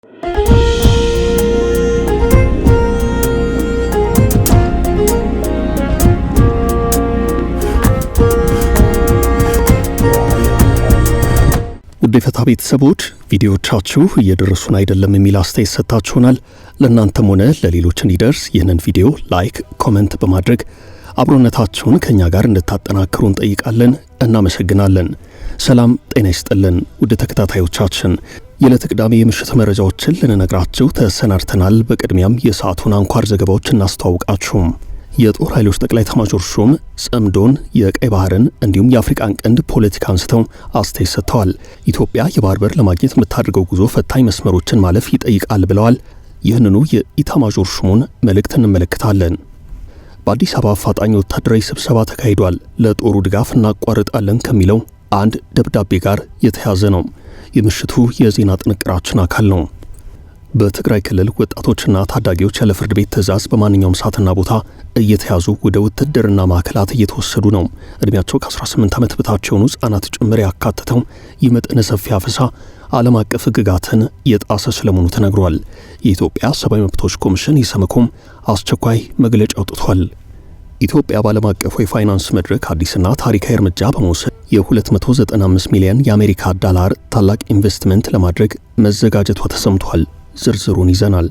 ውድ የፈታ ቤተሰቦች ቪዲዮዎቻችሁ እየደረሱን አይደለም የሚል አስተያየት ሰጥታችሁናል። ለእናንተም ሆነ ለሌሎች እንዲደርስ ይህንን ቪዲዮ ላይክ፣ ኮሜንት በማድረግ አብሮነታችሁን ከኛ ጋር እንድታጠናክሩ እንጠይቃለን። እናመሰግናለን። ሰላም ጤና ይስጥልን ውድ ተከታታዮቻችን፣ የዕለተ ቅዳሜ የምሽት መረጃዎችን ልንነግራችሁ ተሰናድተናል። በቅድሚያም የሰዓቱን አንኳር ዘገባዎች እናስተዋውቃችሁ። የጦር ኃይሎች ጠቅላይ ኤታማዦር ሹም ጽምዶን፣ የቀይ ባህርን እንዲሁም የአፍሪካን ቀንድ ፖለቲካ አንስተው አስተያየት ሰጥተዋል። ኢትዮጵያ የባህር በር ለማግኘት የምታደርገው ጉዞ ፈታኝ መስመሮችን ማለፍ ይጠይቃል ብለዋል። ይህንኑ የኤታማዦር ሹሙን መልእክት እንመለከታለን። በአዲስ አበባ አፋጣኝ ወታደራዊ ስብሰባ ተካሂዷል። ለጦሩ ድጋፍ እናቋርጣለን ከሚለው አንድ ደብዳቤ ጋር የተያዘ ነው። የምሽቱ የዜና ጥንቅራችን አካል ነው። በትግራይ ክልል ወጣቶችና ታዳጊዎች ያለ ፍርድ ቤት ትዕዛዝ በማንኛውም ሰዓትና ቦታ እየተያዙ ወደ ውትድርና ማዕከላት እየተወሰዱ ነው። እድሜያቸው ከ18 ዓመት በታች የሆኑ ሕፃናት ጭምር ያካተተው ይህ መጠነ ሰፊ አፈሳ ዓለም አቀፍ ሕግጋትን የጣሰ ስለመሆኑ ተነግሯል። የኢትዮጵያ ሰብአዊ መብቶች ኮሚሽን ኢሰመኮም አስቸኳይ መግለጫ አውጥቷል። ኢትዮጵያ በዓለም አቀፉ የፋይናንስ መድረክ አዲስና ታሪካዊ እርምጃ በመውሰድ የ295 ሚሊዮን የአሜሪካ ዶላር ታላቅ ኢንቨስትመንት ለማድረግ መዘጋጀቷ ተሰምቷል። ዝርዝሩን ይዘናል።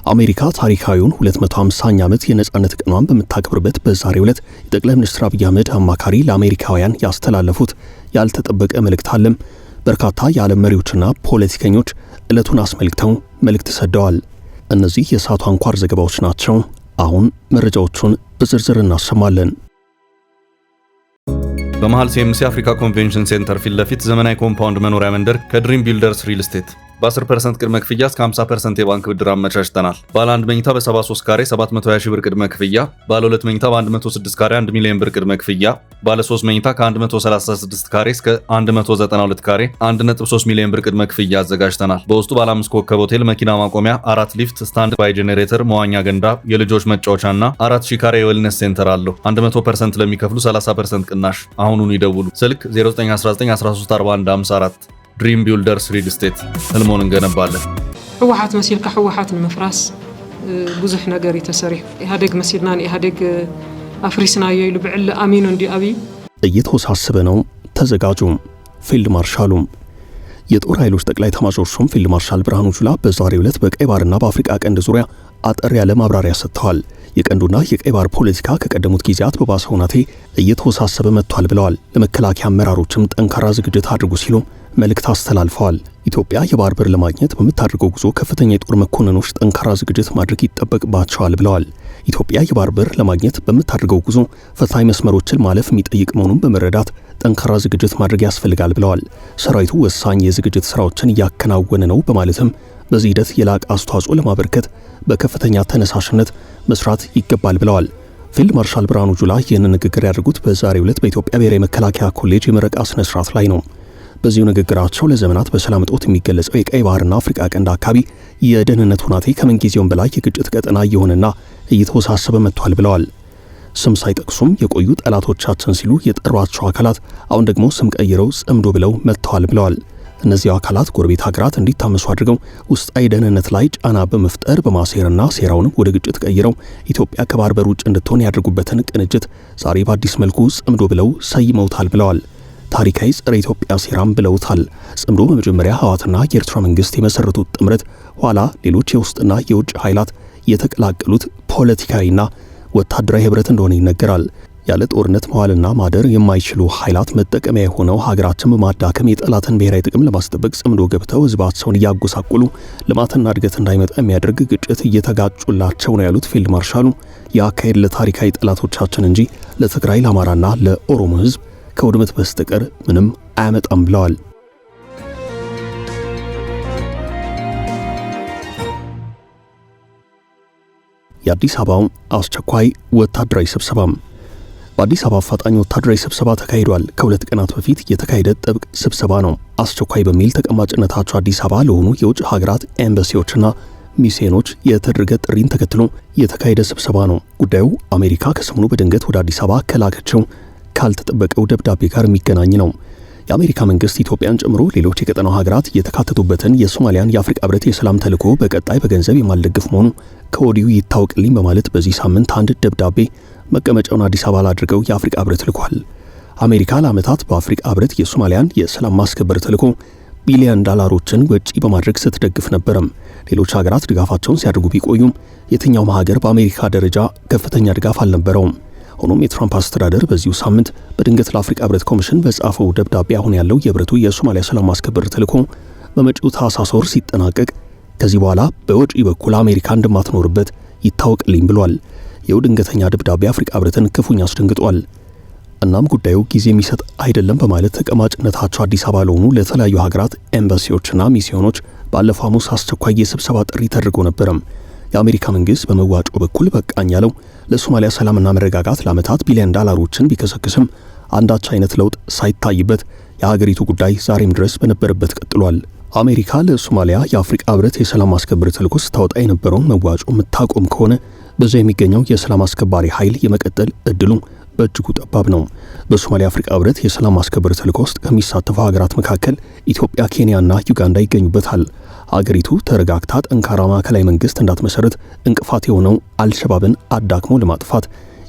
አሜሪካ ታሪካዊውን 250ኛ ዓመት የነጻነት ቀኗን በምታከብርበት በዛሬው ዕለት የጠቅላይ ሚኒስትር አብይ አህመድ አማካሪ ለአሜሪካውያን ያስተላለፉት ያልተጠበቀ መልእክት አለም። በርካታ የዓለም መሪዎችና ፖለቲከኞች ዕለቱን አስመልክተው መልእክት ሰደዋል። እነዚህ የሰዓቱ አንኳር ዘገባዎች ናቸው። አሁን መረጃዎቹን በዝርዝር እናሰማለን። በመሃል ሲኤምሲ አፍሪካ ኮንቬንሽን ሴንተር ፊት ለፊት ዘመናዊ ኮምፓውንድ መኖሪያ መንደር ከድሪም ቢልደርስ ሪል ስቴት በ10% ቅድመ ክፍያ እስከ 50% የባንክ ብድር አመቻችተናል። ባለ 1 መኝታ በ73 ካሬ 720 ሺህ ብር ቅድመ ክፍያ፣ ባለ 2 መኝታ በ106 ካሬ 1 ሚሊዮን ብር ቅድመ ክፍያ፣ ባለ 3 መኝታ ከ136 ካሬ እስከ 192 ካሬ 1.3 ሚሊዮን ብር ቅድመ ክፍያ አዘጋጅተናል። በውስጡ ባለ 5 ኮከብ ሆቴል፣ መኪና ማቆሚያ፣ 4 ሊፍት፣ ስታንድ ባይ ጄኔሬተር፣ መዋኛ ገንዳ፣ የልጆች መጫወቻና 4000 ካሬ የዌልነስ ሴንተር አለው። 100% ለሚከፍሉ 30% ቅናሽ። አሁኑን ይደውሉ። ስልክ 0919134154 ድሪም ቢልደርስ ሪል ስቴት። ህልሞን እንገነባለን። ህወሓት መሲልካ ህወሓትን መፍራስ ብዙሕ ነገር የተሰሪሕ ኢህአዴግ መሲልና ኢህአዴግ አፍሪስናዮ ይሉ ብዕለ አሚኑ እንዲ አብይ እየተወሳሰበ ነው። ተዘጋጁ። ፊልድ ማርሻሉ የጦር ኃይሎች ጠቅላይ ኤታማዦር ሹም ፊልድ ማርሻል ብርሃኑ ጁላ በዛሬው ዕለት በቀይ ባህርና በአፍሪካ ቀንድ ዙሪያ አጠር ያለ ማብራሪያ ሰጥተዋል። የቀንዱና የቀይ ባህር ፖለቲካ ከቀደሙት ጊዜያት በባሰ ሁናቴ እየተወሳሰበ መጥቷል ብለዋል። ለመከላከያ አመራሮችም ጠንካራ ዝግጅት አድርጉ ሲሉ መልእክት አስተላልፈዋል። ኢትዮጵያ የባህር በር ለማግኘት በምታደርገው ጉዞ ከፍተኛ የጦር መኮንኖች ጠንካራ ዝግጅት ማድረግ ይጠበቅባቸዋል ብለዋል። ኢትዮጵያ የባህር በር ለማግኘት በምታደርገው ጉዞ ፈታኝ መስመሮችን ማለፍ የሚጠይቅ መሆኑን በመረዳት ጠንካራ ዝግጅት ማድረግ ያስፈልጋል ብለዋል። ሰራዊቱ ወሳኝ የዝግጅት ስራዎችን እያከናወነ ነው በማለትም በዚህ ሂደት የላቀ አስተዋጽኦ ለማበርከት በከፍተኛ ተነሳሽነት መስራት ይገባል ብለዋል። ፊልድ ማርሻል ብርሃኑ ጁላ ይህንን ንግግር ያደርጉት በዛሬው ዕለት በኢትዮጵያ ብሔራዊ መከላከያ ኮሌጅ የምረቃ ስነ ስርዓት ላይ ነው። በዚሁ ንግግራቸው ለዘመናት በሰላም እጦት የሚገለጸው የቀይ ባህርና አፍሪካ ቀንድ አካባቢ የደህንነት ሁናቴ ከምንጊዜውም በላይ የግጭት ቀጠና እየሆነና እየተወሳሰበ መጥቷል ብለዋል። ስም ሳይጠቅሱም የቆዩ ጠላቶቻችን ሲሉ የጠሯቸው አካላት አሁን ደግሞ ስም ቀይረው ጽምዶ ብለው መጥተዋል ብለዋል። እነዚህ አካላት ጎረቤት ሀገራት እንዲታመሱ አድርገው ውስጣዊ ደህንነት ላይ ጫና በመፍጠር በማሴርና ሴራውንም ወደ ግጭት ቀይረው ኢትዮጵያ ከባህር በር ውጭ እንድትሆን ያደርጉበትን ቅንጅት ዛሬ በአዲስ መልኩ ጽምዶ ብለው ሰይመውታል ብለዋል። ታሪካዊ ጸረ ኢትዮጵያ ሴራም ብለውታል። ጽምዶ በመጀመሪያ ህወሓትና የኤርትራ መንግስት የመሰረቱት ጥምረት ኋላ ሌሎች የውስጥና የውጭ ኃይላት የተቀላቀሉት ፖለቲካዊና ወታደራዊ ህብረት እንደሆነ ይነገራል። ያለ ጦርነት መዋልና ማደር የማይችሉ ኃይላት መጠቀሚያ የሆነው ሀገራችን በማዳከም የጠላትን ብሔራዊ ጥቅም ለማስጠበቅ ጽምዶ ገብተው ህዝባቸውን እያጎሳቆሉ ልማትና እድገት እንዳይመጣ የሚያደርግ ግጭት እየተጋጩላቸው ነው ያሉት ፊልድ ማርሻሉ የአካሄድ ለታሪካዊ ጠላቶቻችን እንጂ ለትግራይ ለአማራና ለኦሮሞ ህዝብ ከውድመት በስተቀር ምንም አያመጣም ብለዋል። የአዲስ አበባው አስቸኳይ ወታደራዊ ስብሰባም በአዲስ አበባ አፋጣኝ ወታደራዊ ስብሰባ ተካሂዷል። ከሁለት ቀናት በፊት የተካሄደ ጥብቅ ስብሰባ ነው። አስቸኳይ በሚል ተቀማጭነታቸው አዲስ አበባ ለሆኑ የውጭ ሀገራት ኤምባሲዎችና ሚስዮኖች የተደረገ ጥሪን ተከትሎ የተካሄደ ስብሰባ ነው። ጉዳዩ አሜሪካ ከሰሞኑ በድንገት ወደ አዲስ አበባ ከላከችው ካልተጠበቀው ደብዳቤ ጋር የሚገናኝ ነው። የአሜሪካ መንግስት ኢትዮጵያን ጨምሮ ሌሎች የቀጠናው ሀገራት የተካተቱበትን የሶማሊያን የአፍሪካ ህብረት የሰላም ተልዕኮ በቀጣይ በገንዘብ የማልደግፍ መሆኑ ከወዲሁ ይታወቅልኝ በማለት በዚህ ሳምንት አንድ ደብዳቤ መቀመጫውን አዲስ አበባ አድርገው የአፍሪካ ህብረት ልኳል። አሜሪካ ለዓመታት በአፍሪካ ህብረት የሶማሊያን የሰላም ማስከበር ተልዕኮ ቢሊዮን ዶላሮችን ወጪ በማድረግ ስትደግፍ ነበርም። ሌሎች ሀገራት ድጋፋቸውን ሲያደርጉ ቢቆዩም የትኛውም ሀገር በአሜሪካ ደረጃ ከፍተኛ ድጋፍ አልነበረውም። ሆኖም የትራምፕ አስተዳደር በዚሁ ሳምንት በድንገት ለአፍሪካ ህብረት ኮሚሽን በጻፈው ደብዳቤ አሁን ያለው የህብረቱ የሶማሊያ ሰላም ማስከበር ተልዕኮ በመጪው ታህሳስ ወር ሲጠናቀቅ ከዚህ በኋላ በወጪ በኩል አሜሪካ እንደማትኖርበት ይታወቅልኝ ብሏል። ይኸው ድንገተኛ ደብዳቤ አፍሪካ ህብረትን ክፉኛ አስደንግጧል። እናም ጉዳዩ ጊዜ የሚሰጥ አይደለም በማለት ተቀማጭነታቸው አዲስ አበባ ለሆኑ ለተለያዩ ሀገራት ኤምባሲዎችና ሚስዮኖች ባለፈው ሐሙስ አስቸኳይ የስብሰባ ጥሪ ተደርጎ ነበረም። የአሜሪካ መንግስት በመዋጮ በኩል በቃኝ ያለው ለሶማሊያ ሰላምና መረጋጋት ለዓመታት ቢሊዮን ዶላሮችን ቢከሰክስም አንዳች አይነት ለውጥ ሳይታይበት የሀገሪቱ ጉዳይ ዛሬም ድረስ በነበረበት ቀጥሏል። አሜሪካ ለሶማሊያ የአፍሪካ ህብረት የሰላም ማስከበር ተልዕኮ ስታወጣ የነበረውን መዋጮ የምታቆም ከሆነ በዛ የሚገኘው የሰላም አስከባሪ ኃይል የመቀጠል እድሉ በእጅጉ ጠባብ ነው። በሶማሊያ አፍሪካ ህብረት የሰላም ማስከበር ተልዕኮ ውስጥ ከሚሳተፉ ሀገራት መካከል ኢትዮጵያ፣ ኬንያና ዩጋንዳ ይገኙበታል። ሀገሪቱ ተረጋግታ ጠንካራ ማዕከላዊ መንግስት እንዳትመሰረት እንቅፋት የሆነው አልሸባብን አዳክሞ ለማጥፋት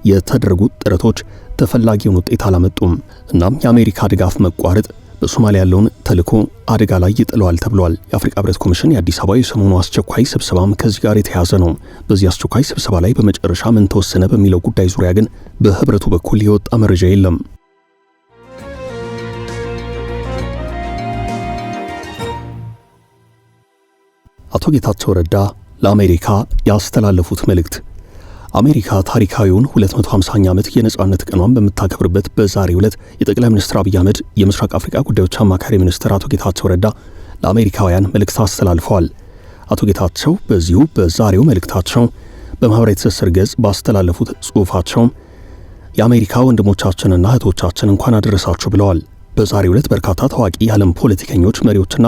የተደረጉት ጥረቶች ተፈላጊውን ውጤት አላመጡም። እናም የአሜሪካ ድጋፍ መቋረጥ በሶማሊያ ያለውን ተልዕኮ አደጋ ላይ ይጥለዋል ተብሏል። የአፍሪካ ህብረት ኮሚሽን የአዲስ አበባ የሰሞኑ አስቸኳይ ስብሰባም ከዚህ ጋር የተያያዘ ነው። በዚህ አስቸኳይ ስብሰባ ላይ በመጨረሻ ምን ተወሰነ በሚለው ጉዳይ ዙሪያ ግን በህብረቱ በኩል የወጣ መረጃ የለም። አቶ ጌታቸው ረዳ ለአሜሪካ ያስተላለፉት መልእክት። አሜሪካ ታሪካዊውን 250ኛ ዓመት የነጻነት ቀኗን በምታከብርበት በዛሬው ዕለት የጠቅላይ ሚኒስትር አብይ አህመድ የምስራቅ አፍሪካ ጉዳዮች አማካሪ ሚኒስትር አቶ ጌታቸው ረዳ ለአሜሪካውያን መልእክት አስተላልፈዋል። አቶ ጌታቸው በዚሁ በዛሬው መልእክታቸው በማህበራዊ ትስስር ገጽ ባስተላለፉት ጽሑፋቸው የአሜሪካ ወንድሞቻችንና እህቶቻችን እንኳን አደረሳችሁ ብለዋል። በዛሬው ዕለት በርካታ ታዋቂ የዓለም ፖለቲከኞች፣ መሪዎችና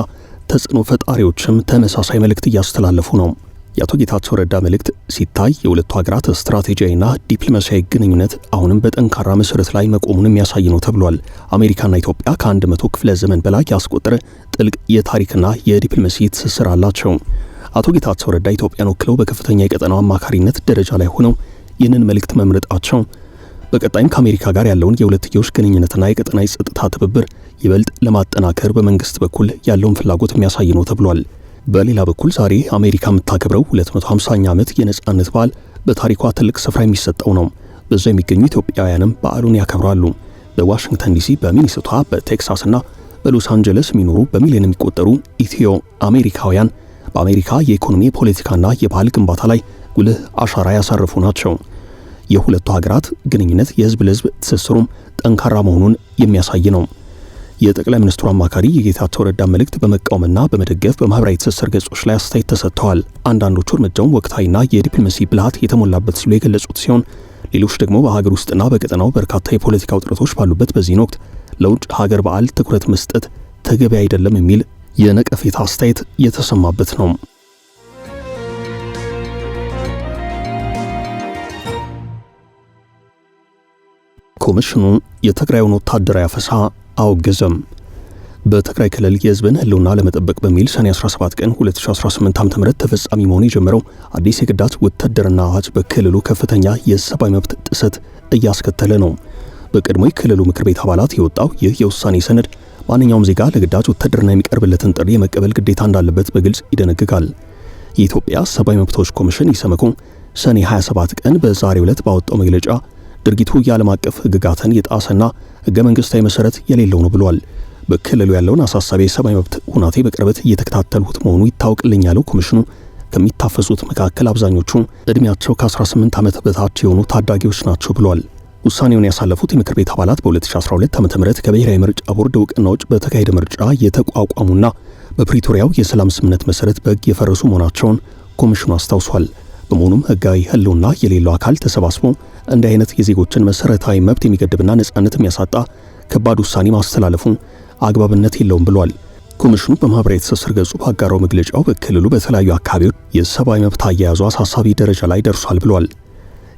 ተጽዕኖ ፈጣሪዎችም ተመሳሳይ መልእክት እያስተላለፉ ነው። የአቶ ጌታቸው ረዳ መልእክት ሲታይ የሁለቱ ሀገራት ስትራቴጂያዊና ዲፕሎማሲያዊ ግንኙነት አሁንም በጠንካራ መሰረት ላይ መቆሙን የሚያሳይ ነው ተብሏል። አሜሪካና ኢትዮጵያ ከ100 ክፍለ ዘመን በላይ ያስቆጠረ ጥልቅ የታሪክና የዲፕሎማሲ ትስስር አላቸው። አቶ ጌታቸው ረዳ ኢትዮጵያን ወክለው በከፍተኛ የቀጠናው አማካሪነት ደረጃ ላይ ሆነው ይህንን መልእክት መምረጣቸው በቀጣይም ከአሜሪካ ጋር ያለውን የሁለትዮሽ ግንኙነትና የቀጠናዊ ጸጥታ ትብብር ይበልጥ ለማጠናከር በመንግስት በኩል ያለውን ፍላጎት የሚያሳይ ነው ተብሏል። በሌላ በኩል ዛሬ አሜሪካ የምታከብረው 250ኛ ዓመት የነጻነት በዓል በታሪኳ ትልቅ ስፍራ የሚሰጠው ነው። በዛ የሚገኙ ኢትዮጵያውያንም በዓሉን ያከብራሉ። በዋሽንግተን ዲሲ፣ በሚኒሶታ፣ በቴክሳስና በሎስ አንጀለስ የሚኖሩ በሚሊዮን የሚቆጠሩ ኢትዮ አሜሪካውያን በአሜሪካ የኢኮኖሚ ፖለቲካና የባህል ግንባታ ላይ ጉልህ አሻራ ያሳረፉ ናቸው። የሁለቱ ሀገራት ግንኙነት የህዝብ ለህዝብ ትስስሩም ጠንካራ መሆኑን የሚያሳይ ነው። የጠቅላይ ሚኒስትሩ አማካሪ የጌታቸው ረዳ መልእክት በመቃወምና በመደገፍ በማህበራዊ ትስስር ገጾች ላይ አስተያየት ተሰጥተዋል። አንዳንዶቹ እርምጃውን ወቅታዊና የዲፕሎማሲ ብልሃት የተሞላበት ሲሉ የገለጹት ሲሆን ሌሎች ደግሞ በሀገር ውስጥና በቀጠናው በርካታ የፖለቲካ ውጥረቶች ባሉበት በዚህን ወቅት ለውጭ ሀገር በዓል ትኩረት መስጠት ተገቢ አይደለም የሚል የነቀፌታ አስተያየት የተሰማበት ነው። ኮሚሽኑ የትግራይን ወታደራዊ አፈሳ አወገዘም። በትግራይ ክልል የህዝብን ህልውና ለመጠበቅ በሚል ሰኔ 17 ቀን 2018 ዓ.ም ተፈጻሚ መሆን የጀመረው አዲስ የግዳጅ ውትድርና አዋጅ በክልሉ ከፍተኛ የሰብአዊ መብት ጥሰት እያስከተለ ነው። በቀድሞ የክልሉ ምክር ቤት አባላት የወጣው ይህ የውሳኔ ሰነድ ማንኛውም ዜጋ ለግዳጅ ውትድርና የሚቀርብለትን ጥሪ የመቀበል ግዴታ እንዳለበት በግልጽ ይደነግጋል። የኢትዮጵያ ሰብአዊ መብቶች ኮሚሽን ኢሰመኮ ሰኔ 27 ቀን በዛሬው ዕለት ባወጣው መግለጫ ድርጊቱ የዓለም አቀፍ ህግጋትን የጣሰና ህገ መንግስታዊ መሰረት የሌለው ነው ብሏል። በክልሉ ያለውን አሳሳቢ የሰብአዊ መብት ሁናቴ በቅርበት እየተከታተልሁት መሆኑ ይታወቅልኝ ያለው ኮሚሽኑ ከሚታፈሱት መካከል አብዛኞቹ እድሜያቸው ከ18 ዓመት በታች የሆኑ ታዳጊዎች ናቸው ብሏል። ውሳኔውን ያሳለፉት የምክር ቤት አባላት በ2012 ዓ.ም ከብሔራዊ ምርጫ ቦርድ እውቅና ውጭ በተካሄደ ምርጫ የተቋቋሙና በፕሪቶሪያው የሰላም ስምምነት መሰረት በህግ የፈረሱ መሆናቸውን ኮሚሽኑ አስታውሷል። በመሆኑም ህጋዊ ህልውና የሌለው አካል ተሰባስቦ እንዲህ አይነት የዜጎችን መሰረታዊ መብት የሚገድብና ነጻነት የሚያሳጣ ከባድ ውሳኔ ማስተላለፉ አግባብነት የለውም ብሏል። ኮሚሽኑ በማህበራዊ ትስስር ገጹ ባጋራው መግለጫው በክልሉ በተለያዩ አካባቢዎች የሰብአዊ መብት አያያዙ አሳሳቢ ደረጃ ላይ ደርሷል ብሏል።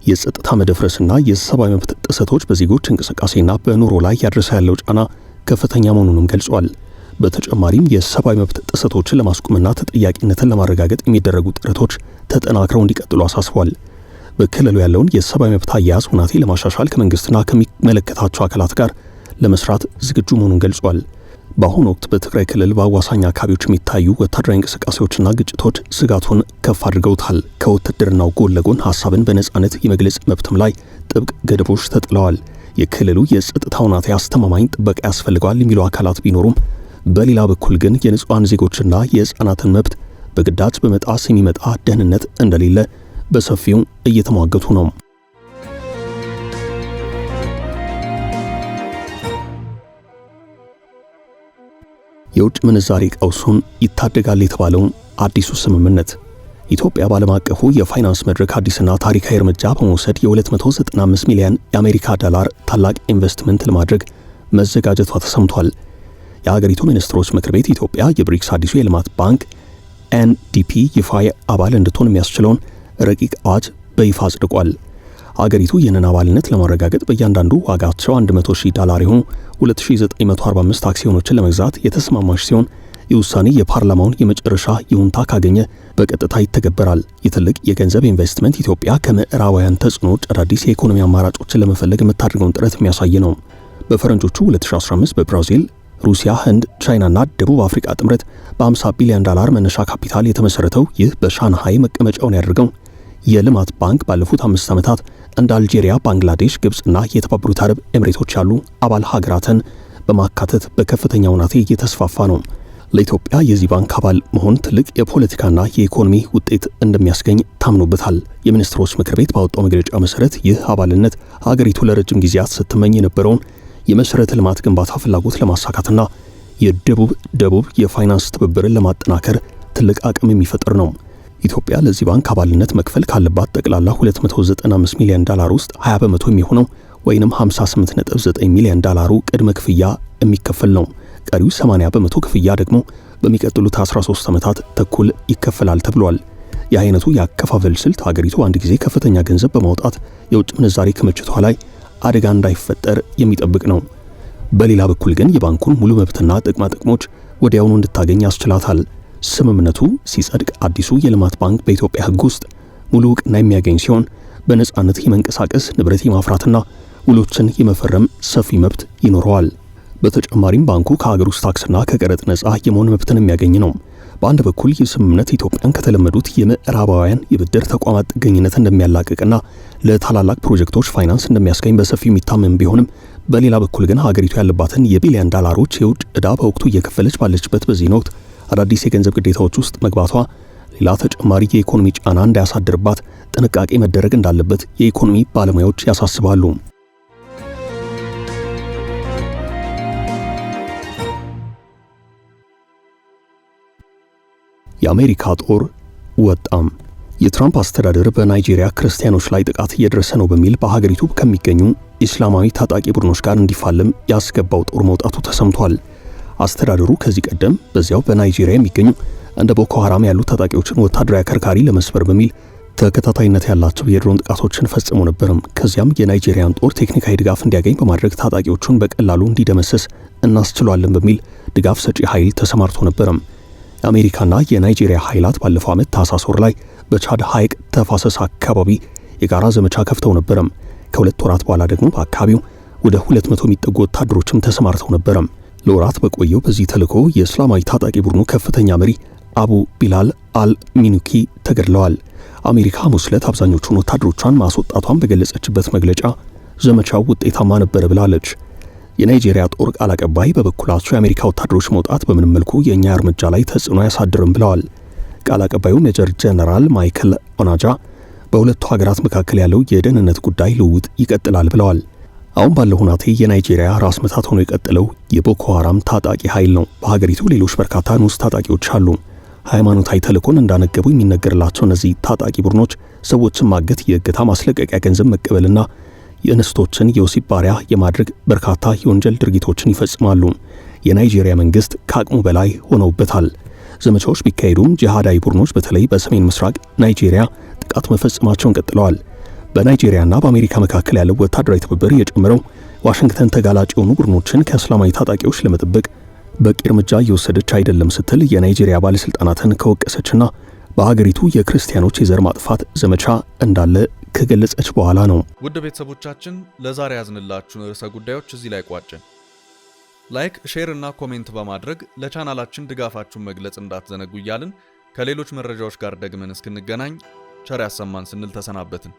የጸጥታ መደፍረስና የሰብአዊ መብት ጥሰቶች በዜጎች እንቅስቃሴና በኑሮ ላይ ያደረሰ ያለው ጫና ከፍተኛ መሆኑንም ገልጿል። በተጨማሪም የሰብአዊ መብት ጥሰቶችን ለማስቆምና ተጠያቂነትን ለማረጋገጥ የሚደረጉ ጥረቶች ተጠናክረው እንዲቀጥሉ አሳስቧል። በክልሉ ያለውን የሰብአዊ መብት አያያዝ ሁናቴ ለማሻሻል ከመንግስትና ከሚመለከታቸው አካላት ጋር ለመስራት ዝግጁ መሆኑን ገልጿል። በአሁኑ ወቅት በትግራይ ክልል በአዋሳኝ አካባቢዎች የሚታዩ ወታደራዊ እንቅስቃሴዎችና ግጭቶች ስጋቱን ከፍ አድርገውታል። ከውትድርናው ጎን ለጎን ሀሳብን በነጻነት የመግለጽ መብትም ላይ ጥብቅ ገደቦች ተጥለዋል። የክልሉ የጸጥታ ሁናቴ አስተማማኝ ጥበቃ ያስፈልገዋል የሚሉ አካላት ቢኖሩም በሌላ በኩል ግን የንጹሃን ዜጎችና የህፃናትን መብት በግዳጅ በመጣስ የሚመጣ ደህንነት እንደሌለ በሰፊው እየተሟገቱ ነው። የውጭ ምንዛሪ ቀውሱን ይታደጋል የተባለው አዲሱ ስምምነት ኢትዮጵያ በዓለም አቀፉ የፋይናንስ መድረክ አዲስና ታሪካዊ እርምጃ በመውሰድ የ295 ሚሊዮን የአሜሪካ ዶላር ታላቅ ኢንቨስትመንት ለማድረግ መዘጋጀቷ ተሰምቷል። የሀገሪቱ ሚኒስትሮች ምክር ቤት ኢትዮጵያ የብሪክስ አዲሱ የልማት ባንክ ኤንዲፒ ይፋዊ አባል እንድትሆን የሚያስችለውን ረቂቅ አዋጅ በይፋ አጽድቋል። አገሪቱ ይህንን አባልነት ለማረጋገጥ በእያንዳንዱ ዋጋቸው $100,000 የሆኑ 2945 አክሲዮኖችን ለመግዛት የተስማማች ሲሆን የውሳኔ የፓርላማውን የመጨረሻ ይሁንታ ካገኘ በቀጥታ ይተገበራል። የትልቅ የገንዘብ ኢንቨስትመንት ኢትዮጵያ ከምዕራባውያን ተጽዕኖ አዳዲስ የኢኮኖሚ አማራጮችን ለመፈለግ የምታደርገውን ጥረት የሚያሳይ ነው። በፈረንጆቹ 2015 በብራዚል፣ ሩሲያ፣ ህንድ፣ ቻይናና ደቡብ አፍሪካ ጥምረት በ50 ቢሊዮን ዶላር መነሻ ካፒታል የተመሰረተው ይህ በሻንሃይ መቀመጫውን ያደርገው የልማት ባንክ ባለፉት 5 ዓመታት እንደ አልጄሪያ፣ ባንግላዴሽ፣ ግብጽና የተባበሩት አረብ ኤምሬቶች ያሉ አባል ሀገራትን በማካተት በከፍተኛ ሁኔታ እየተስፋፋ ነው። ለኢትዮጵያ የዚህ ባንክ አባል መሆን ትልቅ የፖለቲካና የኢኮኖሚ ውጤት እንደሚያስገኝ ታምኖበታል። የሚኒስትሮች ምክር ቤት ባወጣው መግለጫ መሰረት ይህ አባልነት ሀገሪቱ ለረጅም ጊዜያት ስትመኝ የነበረውን የመሰረተ ልማት ግንባታ ፍላጎት ለማሳካትና የደቡብ የፋይናንስ ትብብርን ለማጠናከር ትልቅ አቅም የሚፈጥር ነው። ኢትዮጵያ ለዚህ ባንክ አባልነት መክፈል ካለባት ጠቅላላ $295 ሚሊዮን ውስጥ 20 በመቶ የሚሆነው ወይንም $58.9 ሚሊዮን ቅድመ ክፍያ የሚከፈል ነው። ቀሪው 80 በመቶ ክፍያ ደግሞ በሚቀጥሉት 13 ዓመታት ተኩል ይከፈላል ተብሏል። የአይነቱ የአከፋፈል ስልት ሀገሪቱ አንድ ጊዜ ከፍተኛ ገንዘብ በማውጣት የውጭ ምንዛሪ ክምችቷ ላይ አደጋ እንዳይፈጠር የሚጠብቅ ነው። በሌላ በኩል ግን የባንኩን ሙሉ መብትና ጥቅማ ጥቅሞች ወዲያውኑ እንድታገኝ ያስችላታል። ስምምነቱ ሲጸድቅ አዲሱ የልማት ባንክ በኢትዮጵያ ሕግ ውስጥ ሙሉ ዕውቅና የሚያገኝ ሲሆን በነጻነት የመንቀሳቀስ ንብረት የማፍራትና ውሎችን የመፈረም ሰፊ መብት ይኖረዋል። በተጨማሪም ባንኩ ከሀገር ውስጥ ታክስና ከቀረጥ ነጻ የመሆን መብትን የሚያገኝ ነው። በአንድ በኩል ይህ ስምምነት ኢትዮጵያን ከተለመዱት የምዕራባውያን የብድር ተቋማት ጥገኝነት እንደሚያላቅቅና ለታላላቅ ፕሮጀክቶች ፋይናንስ እንደሚያስገኝ በሰፊው የሚታመን ቢሆንም በሌላ በኩል ግን ሀገሪቱ ያለባትን የቢሊዮን ዶላሮች የውጭ ዕዳ በወቅቱ እየከፈለች ባለችበት በዚህ ወቅት አዳዲስ የገንዘብ ግዴታዎች ውስጥ መግባቷ ሌላ ተጨማሪ የኢኮኖሚ ጫና እንዳያሳድርባት ጥንቃቄ መደረግ እንዳለበት የኢኮኖሚ ባለሙያዎች ያሳስባሉ። የአሜሪካ ጦር ወጣም። የትራምፕ አስተዳደር በናይጄሪያ ክርስቲያኖች ላይ ጥቃት እየደረሰ ነው በሚል በሀገሪቱ ከሚገኙ ኢስላማዊ ታጣቂ ቡድኖች ጋር እንዲፋለም ያስገባው ጦር መውጣቱ ተሰምቷል። አስተዳደሩ ከዚህ ቀደም በዚያው በናይጄሪያ የሚገኙ እንደ ቦኮ ሐራም ያሉ ታጣቂዎችን ወታደራዊ አከርካሪ ለመስበር በሚል ተከታታይነት ያላቸው የድሮን ጥቃቶችን ፈጽሞ ነበርም። ከዚያም የናይጄሪያን ጦር ቴክኒካዊ ድጋፍ እንዲያገኝ በማድረግ ታጣቂዎቹን በቀላሉ እንዲደመሰስ እናስችሏለን በሚል ድጋፍ ሰጪ ኃይል ተሰማርቶ ነበርም። የአሜሪካና የናይጄሪያ ኃይላት ባለፈው ዓመት ታህሳስ ወር ላይ በቻድ ሐይቅ ተፋሰስ አካባቢ የጋራ ዘመቻ ከፍተው ነበርም። ከሁለት ወራት በኋላ ደግሞ በአካባቢው ወደ 200 የሚጠጉ ወታደሮችም ተሰማርተው ነበርም። ለወራት በቆየው በዚህ ተልዕኮ የእስላማዊ ታጣቂ ቡድኑ ከፍተኛ መሪ አቡ ቢላል አልሚኑኪ ተገድለዋል። አሜሪካ ሐሙስ ዕለት አብዛኞቹን ወታደሮቿን ማስወጣቷን በገለጸችበት መግለጫ ዘመቻው ውጤታማ ነበር ብላለች። የናይጄሪያ ጦር ቃል አቀባይ በበኩላቸው የአሜሪካ ወታደሮች መውጣት በምንም መልኩ የኛ እርምጃ ላይ ተጽዕኖ ያሳድርም ብለዋል። ቃል አቀባዩ ሜጀር ጀነራል ማይክል ኦናጃ በሁለቱ ሀገራት መካከል ያለው የደህንነት ጉዳይ ልውውጥ ይቀጥላል ብለዋል። አሁን ባለው ሁናቴ የናይጄሪያ ራስ ምታት ሆኖ የቀጠለው የቦኮ ሐራም ታጣቂ ኃይል ነው። በሀገሪቱ ሌሎች በርካታ ንዑስ ታጣቂዎች አሉ። ሃይማኖታዊ ተልዕኮን እንዳነገቡ የሚነገርላቸው እነዚህ ታጣቂ ቡድኖች ሰዎችን ማገት፣ የእገታ ማስለቀቂያ ገንዘብ መቀበልና የእንስቶችን የወሲብ ባሪያ የማድረግ በርካታ የወንጀል ድርጊቶችን ይፈጽማሉ። የናይጄሪያ መንግስት ከአቅሙ በላይ ሆነውበታል። ዘመቻዎች ቢካሄዱም ጂሃዳዊ ቡድኖች በተለይ በሰሜን ምስራቅ ናይጄሪያ ጥቃት መፈጸማቸውን ቀጥለዋል። በናይጄሪያና በአሜሪካ መካከል ያለው ወታደራዊ ትብብር የጨመረው ዋሽንግተን ተጋላጭ የሆኑ ቡድኖችን ከእስላማዊ ታጣቂዎች ለመጠበቅ በቂ እርምጃ እየወሰደች አይደለም ስትል የናይጄሪያ ባለስልጣናትን ከወቀሰችና በሀገሪቱ የክርስቲያኖች የዘር ማጥፋት ዘመቻ እንዳለ ከገለጸች በኋላ ነው። ውድ ቤተሰቦቻችን ለዛሬ ያዝንላችሁን ርዕሰ ጉዳዮች እዚህ ላይ ቋጨን። ላይክ፣ ሼር እና ኮሜንት በማድረግ ለቻናላችን ድጋፋችሁን መግለጽ እንዳትዘነጉ እያልን ከሌሎች መረጃዎች ጋር ደግመን እስክንገናኝ ቸር ያሰማን ስንል ተሰናበትን።